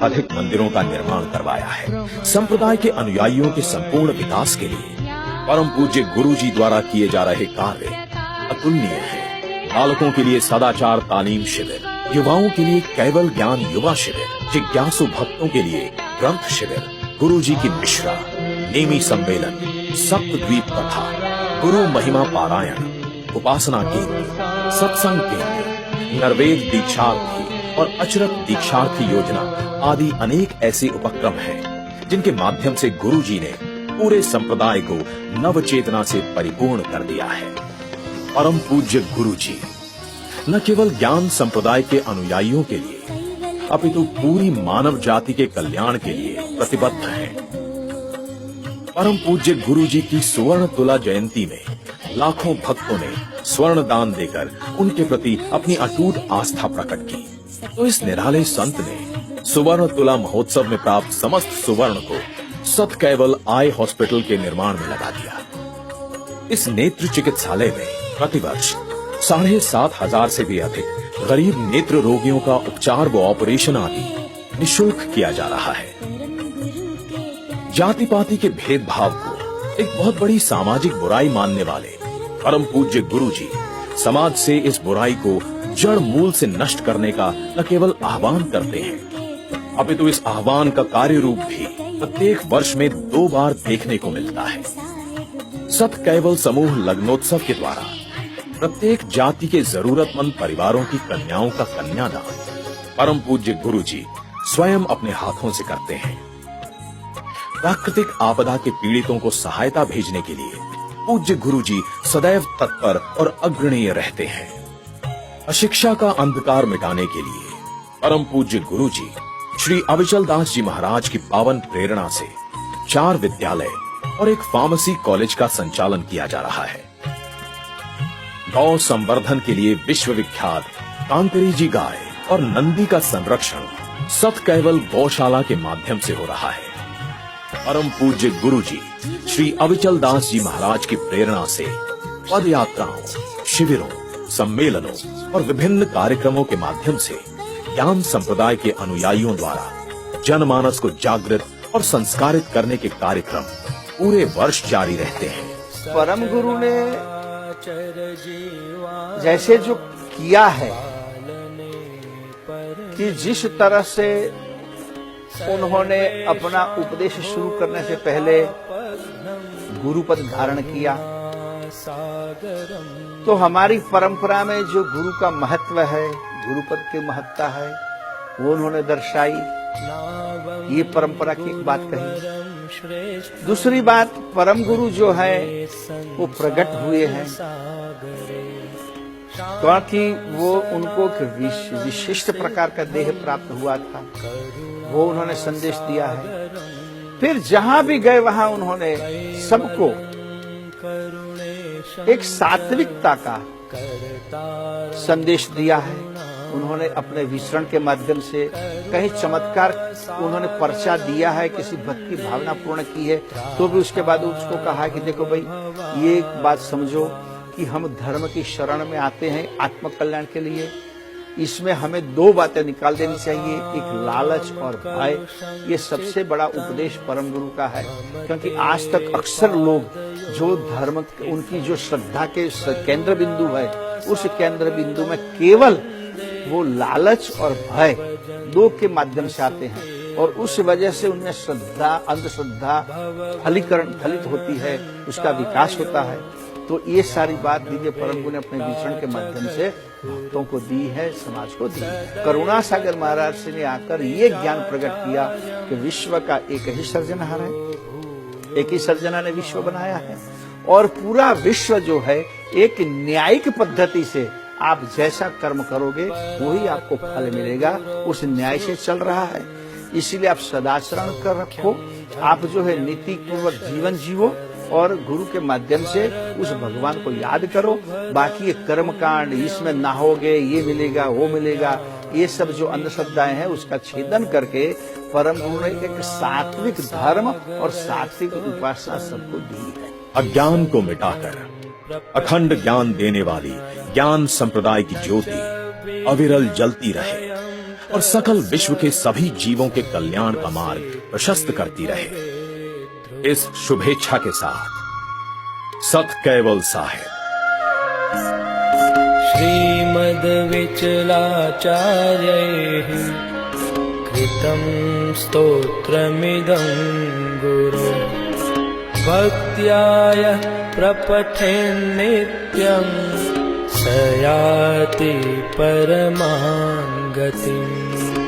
अधिक मंदिरों का निर्माण करवाया है। संप्रदाय के अनुयायियों के संपूर्ण विकास के लिए परम पूज्य गुरुजी द्वारा किए जा रहे कार्य अतुलनीय है। बालकों के लिए सदाचार तालीम शिविर, युवाओं के लिए केवल ज्ञान युवा शिविर, जिज्ञासु भक्तों के लिए ग्रंथ शिविर, गुरुजी की मिश्रा, नेमी सम्मेलन, सप्तद्वीप कथा, गुरु महिमा पारायण, उपासना केंद्र, सत्संग केंद्र, नरवेद दीक्षार्थी और अचरक दीक्षार्थी योजना आदि अनेक ऐसे उपक्रम हैं जिनके माध्यम से गुरुजी ने पूरे संप्रदाय को नव चेतना से परिपूर्ण कर दिया है। परम पूज्य गुरुजी न केवल ज्ञान संप्रदाय के अनुयायियों के लिए अपितु पूरी मानव जाति के कल्याण के लिए प्रतिबद्ध हैं। परम पूज्य गुरुजी की स्वर्ण तुला जयंती में लाखों भक्तों ने स्वर्ण दान देकर उनके प्रति अपनी अटूट आस्था प्रकट की। तो इस निराले संत ने सुवर्ण तुला महोत्सव में प्राप्त समस्त सुवर्ण को सत कैवल आई हॉस्पिटल के निर्माण में लगा दिया। इस नेत्र चिकित्सालय में प्रतिवर्ष 7,500 से भी अधिक गरीब नेत्र रोगियों का उपचार व ऑपरेशन आदि निःशुल्क किया जा रहा है। जाति पाति के भेदभाव को एक बहुत बड़ी सामाजिक बुराई मानने वाले परम पूज्य गुरुजी समाज से इस बुराई को जड़ मूल से नष्ट करने का न केवल आह्वान करते हैं अपितु इस आह्वान का कार्य रूप भी प्रत्येक वर्ष में 2 बार देखने को मिलता है। सत कैवल समूह लग्नोत्सव के द्वारा प्रत्येक जाति के जरूरतमंद परिवारों की कन्याओं का कन्यादान परम पूज्य गुरुजी स्वयं अपने हाथों से करते हैं। प्राकृतिक आपदा के पीड़ितों को सहायता भेजने के लिए पूज्य गुरुजी सदैव तत्पर और अग्रणीय रहते हैं। अशिक्षा का अंधकार मिटाने के लिए परम पूज्य गुरुजी श्री अविचल दास जी महाराज की पावन प्रेरणा से 4 विद्यालय और एक फार्मेसी कॉलेज का संचालन किया जा रहा है। गौ संवर्धन के लिए विश्वविख्यात कांकरी जी गाय और नंदी का संरक्षण सत कैवल गौशाला के माध्यम से हो रहा है। परम पूज्य गुरुजी श्री अविचल दास जी महाराज की प्रेरणा से पद यात्राओं, शिविरों, सम्मेलनों और विभिन्न कार्यक्रमों के माध्यम से ज्ञान संप्रदाय के अनुयायियों द्वारा जनमानस को जागृत और संस्कारित करने के कार्यक्रम पूरे वर्ष जारी रहते हैं। परम गुरु ने जैसे जो किया है कि जिस तरह से उन्होंने अपना उपदेश शुरू करने से पहले गुरुपद धारण किया, तो हमारी परंपरा में जो गुरु का महत्व है, गुरुपद की महत्ता है, वो उन्होंने दर्शाई। ये परंपरा की एक बात कही। दूसरी बात, परम गुरु जो है वो प्रकट हुए हैं क्योंकि वो उनको विशिष्ट प्रकार का देह प्राप्त हुआ था, वो उन्होंने संदेश दिया है। फिर जहां भी गए वहां उन्होंने सबको एक सात्विकता का संदेश दिया है। उन्होंने अपने विचरण के माध्यम से कहीं चमत्कार उन्होंने पर्चा दिया है, किसी भक्त की भावना पूर्ण की है, तो भी उसके बाद उसको कहा कि देखो भाई, ये एक बात समझो कि हम धर्म की शरण में आते हैं आत्म कल्याण के लिए। इसमें हमें 2 बातें निकाल देनी चाहिए, एक लालच और भय। ये सबसे बड़ा उपदेश परम गुरु का है, क्योंकि आज तक अक्सर लोग जो धर्म, उनकी जो श्रद्धा के केंद्र बिंदु है, उस केंद्र बिंदु में केवल वो लालच और भय 2 के माध्यम से आते हैं, और उस वजह से उनमें श्रद्धा, अंधश्रद्धा फलित होती है, उसका विकास होता है। तो ये सारी बात दिव्य परम गुरु ने अपने विचरण के माध्यम से भक्तों को दी है, समाज को दी है। करुणा सागर महाराज ने आकर ये ज्ञान प्रकट किया कि विश्व का एक ही सर्जनहार है, एक ही सर्जना ने विश्व बनाया है, और पूरा विश्व जो है एक न्यायिक पद्धति से आप जैसा कर्म करोगे वही आपको फल मिलेगा, उस न्याय से चल रहा है। इसीलिए आप सदाचरण कर रखो, आप जो है नीति पूर्वक जीवन जीवो, और गुरु के माध्यम से उस भगवान को याद करो। बाकी ये कर्म कांड, इसमें नहाओगे ये मिलेगा वो मिलेगा, ये सब जो अंधश्रद्धाएं हैं उसका छेदन करके परम गुरु ने एक सात्विक धर्म और सात्विक उपासना सबको दी है। अज्ञान को मिटाकर अखंड ज्ञान देने वाली ज्ञान संप्रदाय की ज्योति अविरल जलती रहे और सकल विश्व के सभी जीवों के कल्याण का मार्ग प्रशस्त करती रहे। इस शुभेच्छा के साथ सत कैवल साहेब। श्रीमद्विचलाचार्यैः कृतं स्तोत्रमिदं गुरो भक्त्याय प्रपठेन्नित्यं स याति परमां गतिम्।